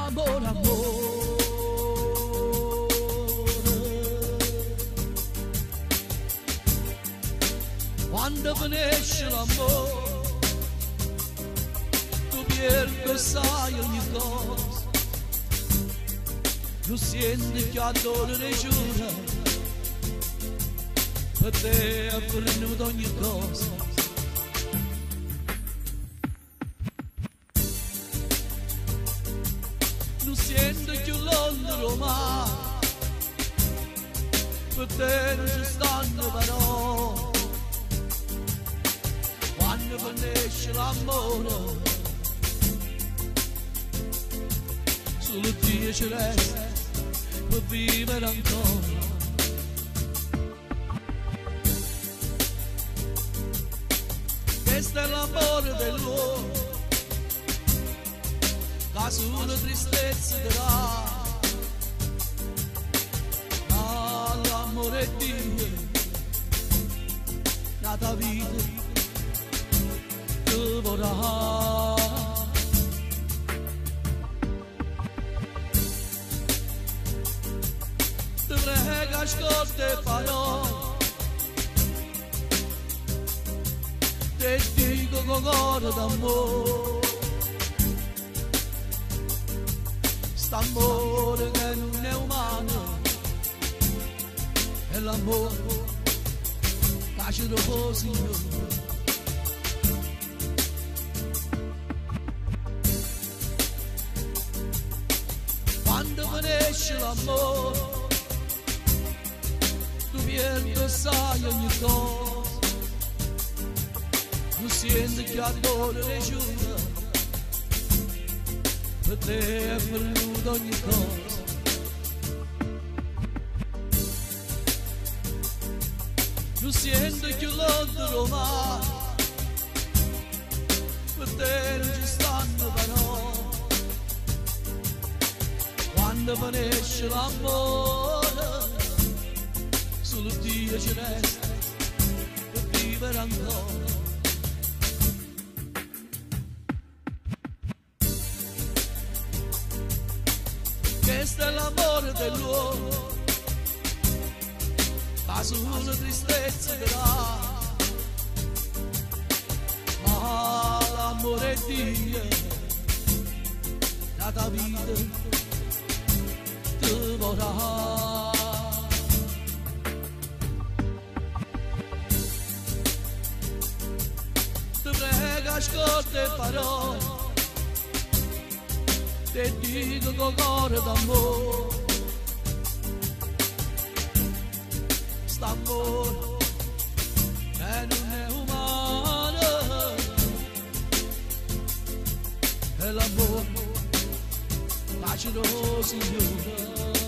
Amor, amor, quando finisce l'amore, tu perdi sai ogni cosa, non senti che adoro e giura, per te è venuto ogni cosa. Non sento più l'ondolo ma per te non ci stanno parole. Quando finisce l'amore solo Dio ci resta per vivere ancora. Questo è l'amore dell'uomo, la sua tristezza darà, ma l'amore di Dio, la tua vita ti vorrà. Ti prego ascolta e parole, ti dico con cuore d'amore. Amore che non è umano, è l'amore che ci riposi io. Quando finisce l'amore, tu perdi sai ogni cosa, non senti che adoro le giura, per te è venuto ogni cosa. Non sento più l'ondolo ma per te non ci stanno parole. Quando finisce l'amore solo Dio ci resta per vivere ancora. Questo è l'amore dell'uomo, la sua tristezza darà, ma l'amore di Dio, la tua vita ti vorrà. Ti prego ascolta e parole, ti dico con cuore d'amore. St'amore che non è umano, è l'amore che ci rosigliona.